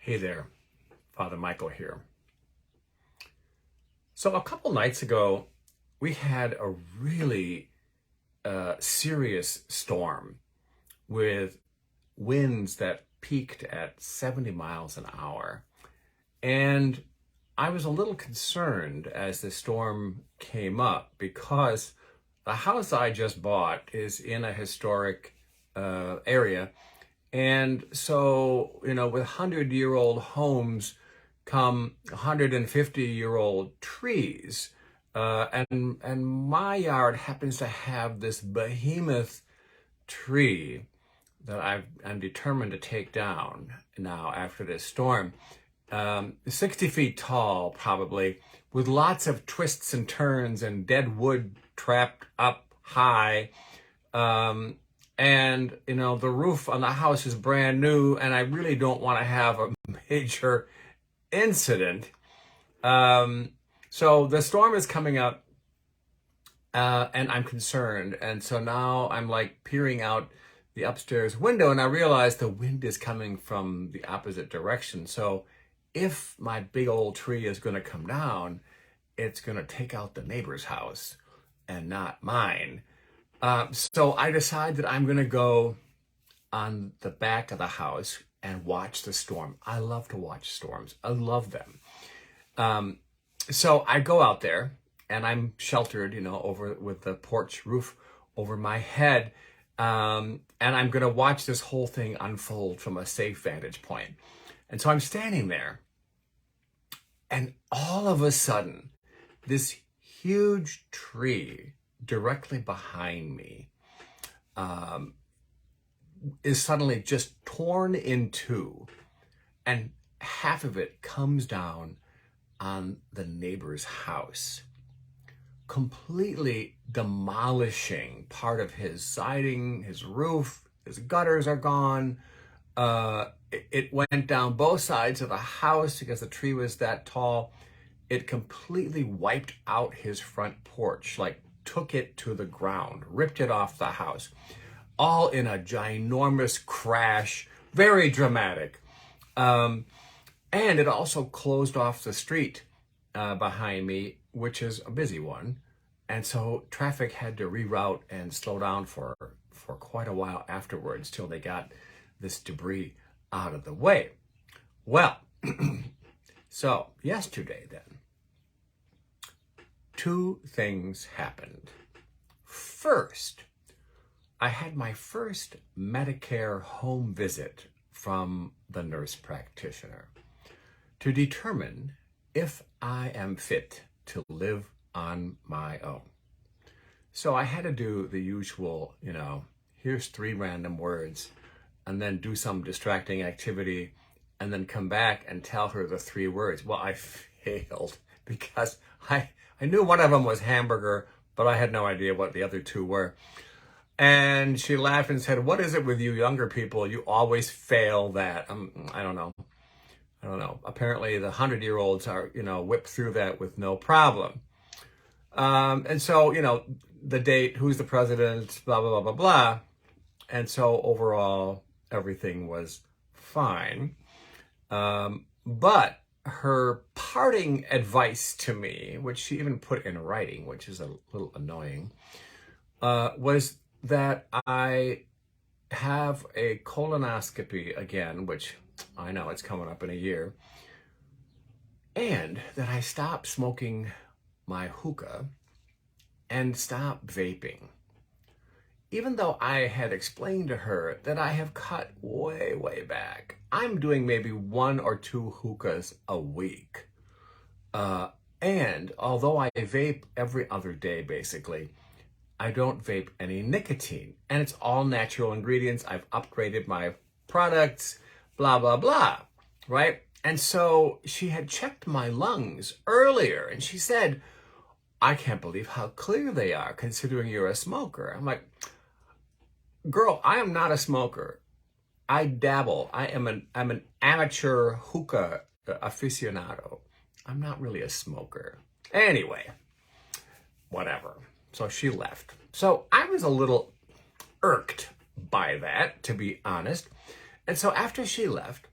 Hey there, Father Michael here. So a couple nights ago, we had a really serious storm with winds that peaked at 70 miles an hour. And I was a little concerned as the storm came up because the house I just bought is in a historic area. And so, with 100-year-old homes come 150-year-old trees. And my yard happens to have this behemoth tree that I'm determined to take down now after this storm. 60 feet tall, probably, with lots of twists and turns and dead wood trapped up high. And the roof on the house is brand new, and I really don't want to have a major incident. So the storm is coming up, and I'm concerned. And so now I'm like peering out the upstairs window, and I realize the wind is coming from the opposite direction. So if my big old tree is going to come down, it's going to take out the neighbor's house and not mine. So I decide that I'm going to go on the back of the house and watch the storm. I love to watch storms. I love them. So I go out there and I'm sheltered, over with the porch roof over my head. And I'm going to watch this whole thing unfold from a safe vantage point. And so I'm standing there, and all of a sudden, this huge tree directly behind me is suddenly just torn in two, and half of it comes down on the neighbor's house, completely demolishing part of his siding, his roof. His gutters are gone. It went down both sides of the house because the tree was that tall. It completely wiped out his front porch, like took it to the ground, ripped it off the house, all in a ginormous crash, very dramatic. And it also closed off the street behind me, which is a busy one. And so traffic had to reroute and slow down for quite a while afterwards till they got this debris out of the way. Well, so yesterday then, two things happened. First, I had my first Medicare home visit from the nurse practitioner to determine if I am fit to live on my own. So I had to do the usual, here's 3 random words, and then do some distracting activity, and then come back and tell her the 3 words. Well, I failed because I knew one of them was hamburger, but I had no idea what the other 2 were. And she laughed and said, "What is it with you younger people? You always fail that." I don't know. Apparently the 100-year-olds are, whipped through that with no problem. And so, the date, who's the president, blah, blah, blah, blah, blah. And so overall, everything was fine. But her parting advice to me, which she even put in writing, which is a little annoying, was that I have a colonoscopy again, which I know it's coming up in a year, and that I stop smoking my hookah and stop vaping. Even though I had explained to her that I have cut way, way back. I'm doing maybe 1 or 2 hookahs a week. And although I vape every other day, basically, I don't vape any nicotine. And it's all natural ingredients. I've upgraded my products, blah, blah, blah, right? And so she had checked my lungs earlier, and she said, "I can't believe how clear they are considering you're a smoker." I'm like, "Girl, I am not a smoker. I dabble. I'm an amateur hookah aficionado. I'm not really a smoker." Anyway, whatever. So she left. So I was a little irked by that, to be honest. And so after she left,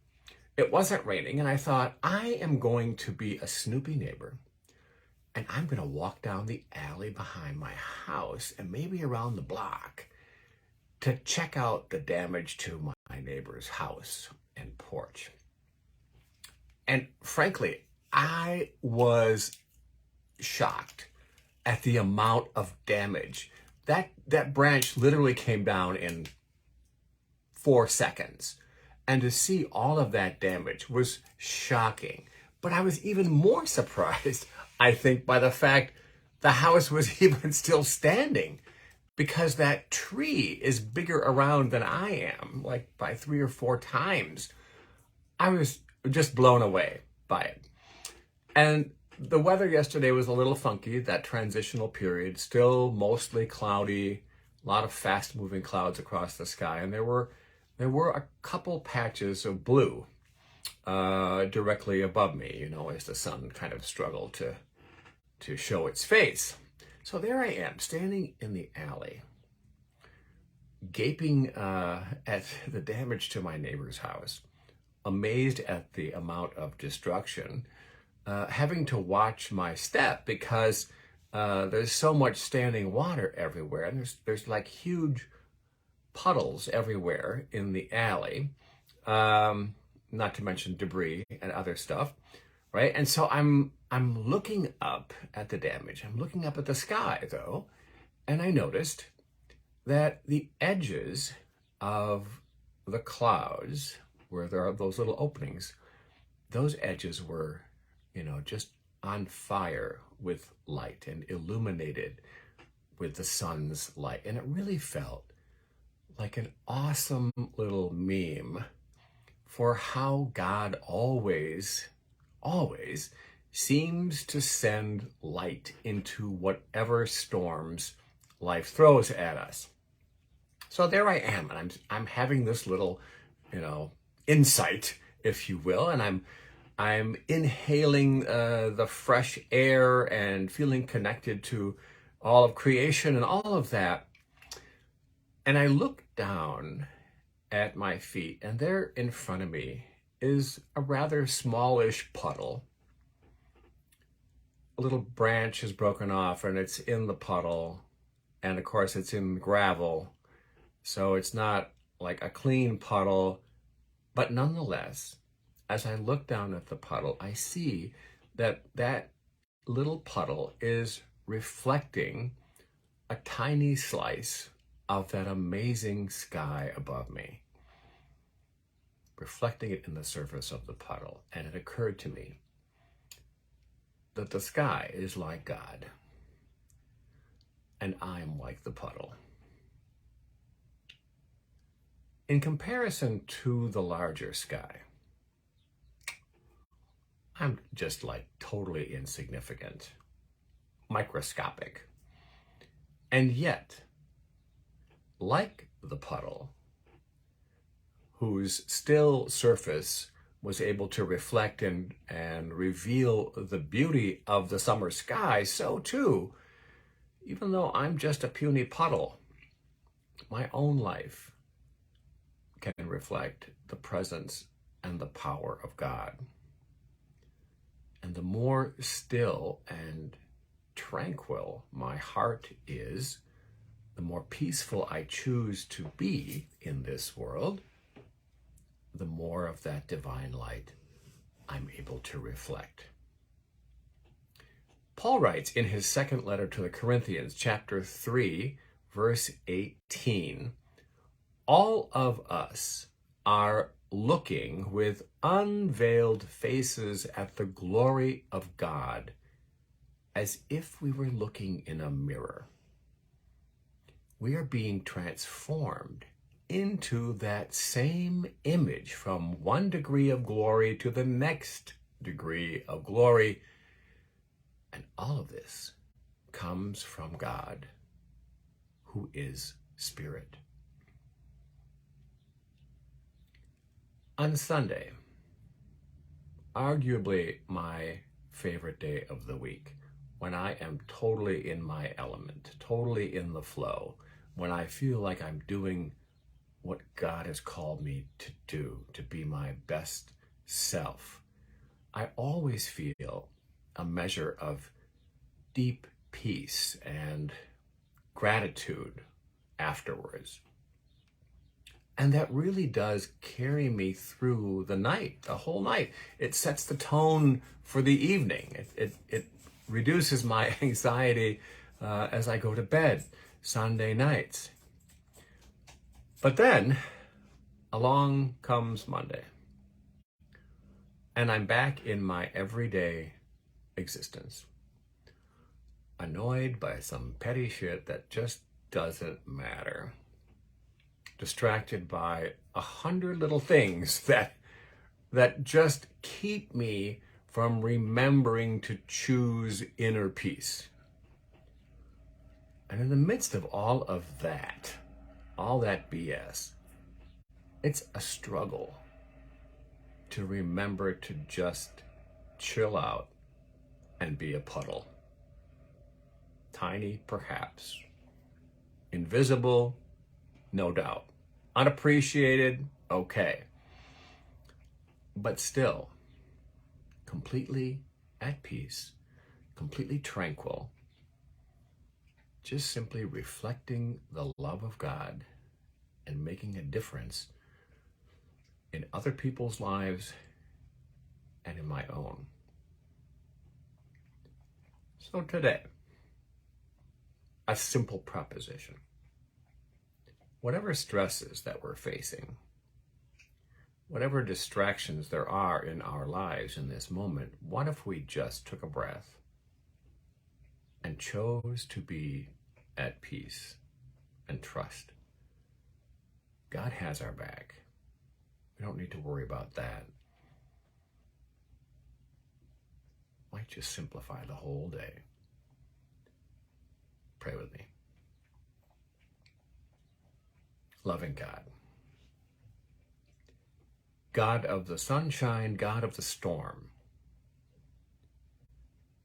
it wasn't raining, and I thought, I am going to be a snoopy neighbor, and I'm going to walk down the alley behind my house and maybe around the block to check out the damage to my neighbor's house and porch. And frankly, I was shocked at the amount of damage. That branch literally came down in 4 seconds. And to see all of that damage was shocking. But I was even more surprised, I think, by the fact the house was even still standing, because that tree is bigger around than I am, like by 3 or 4 times. I was just blown away by it. And the weather yesterday was a little funky, that transitional period, still mostly cloudy, a lot of fast-moving clouds across the sky, and there were a couple patches of blue directly above me, as the sun kind of struggled to show its face. So there I am, standing in the alley, gaping at the damage to my neighbor's house, amazed at the amount of destruction, having to watch my step because there's so much standing water everywhere, and there's like huge puddles everywhere in the alley, not to mention debris and other stuff, right? And so I'm looking up at the damage. I'm looking up at the sky, though, and I noticed that the edges of the clouds, where there are those little openings, those edges were, just on fire with light and illuminated with the sun's light. And it really felt like an awesome little meme for how God always seems to send light into whatever storms life throws at us. So there I am, and I'm having this little, insight, if you will, and I'm inhaling the fresh air and feeling connected to all of creation and all of that. And I look down at my feet, and there in front of me is a rather smallish puddle. A little branch is broken off, and it's in the puddle. And of course, it's in gravel. So it's not like a clean puddle. But nonetheless, as I look down at the puddle, I see that little puddle is reflecting a tiny slice of that amazing sky above me, reflecting it in the surface of the puddle. And it occurred to me that the sky is like God, and I'm like the puddle. In comparison to the larger sky, I'm just like totally insignificant, microscopic. And yet, like the puddle, whose still surface was able to reflect and reveal the beauty of the summer sky, so too, even though I'm just a puny puddle, my own life can reflect the presence and the power of God. And the more still and tranquil my heart is, the more peaceful I choose to be in this world, the more of that divine light I'm able to reflect. Paul writes in his second letter to the Corinthians, chapter 3, verse 18, all of us are looking with unveiled faces at the glory of God, as if we were looking in a mirror. We are being transformed into that same image from one degree of glory to the next degree of glory. And all of this comes from God, who is Spirit. On Sunday, arguably my favorite day of the week, when I am totally in my element, totally in the flow, when I feel like I'm doing what God has called me to do, to be my best self, I always feel a measure of deep peace and gratitude afterwards. And that really does carry me through the night, the whole night. It sets the tone for the evening. It reduces my anxiety as I go to bed Sunday nights. But then along comes Monday, and I'm back in my everyday existence, annoyed by some petty shit that just doesn't matter, distracted by 100 little things that just keep me from remembering to choose inner peace. And in the midst of all that BS, it's a struggle to remember to just chill out and be a puddle. Tiny, perhaps. Invisible, no doubt. Unappreciated, okay. But still, completely at peace, completely tranquil, just simply reflecting the love of God and making a difference in other people's lives and in my own. So today, a simple proposition. Whatever stresses that we're facing, whatever distractions there are in our lives in this moment, what if we just took a breath and chose to be at peace and trust? God has our back. We don't need to worry about that. Might just simplify the whole day. Pray with me. Loving God, God of the sunshine, God of the storm,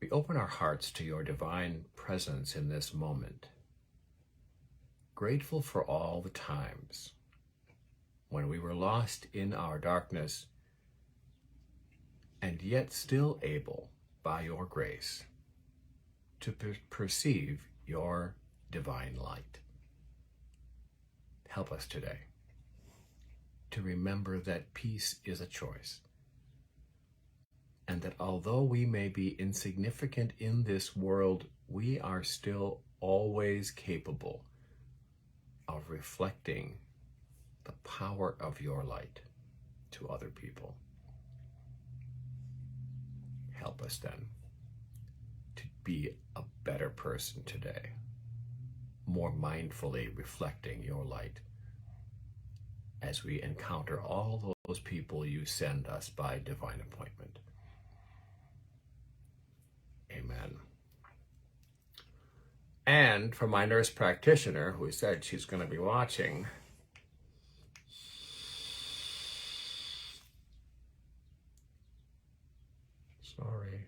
we open our hearts to your divine presence in this moment, grateful for all the times when we were lost in our darkness and yet still able, by your grace, to perceive your divine light. Help us today to remember that peace is a choice, and that although we may be insignificant in this world, we are still always capable of reflecting the power of your light to other people. Help us then to be a better person today, more mindfully reflecting your light as we encounter all those people you send us by divine appointment. Amen. And for my nurse practitioner, who said she's going to be watching, sorry.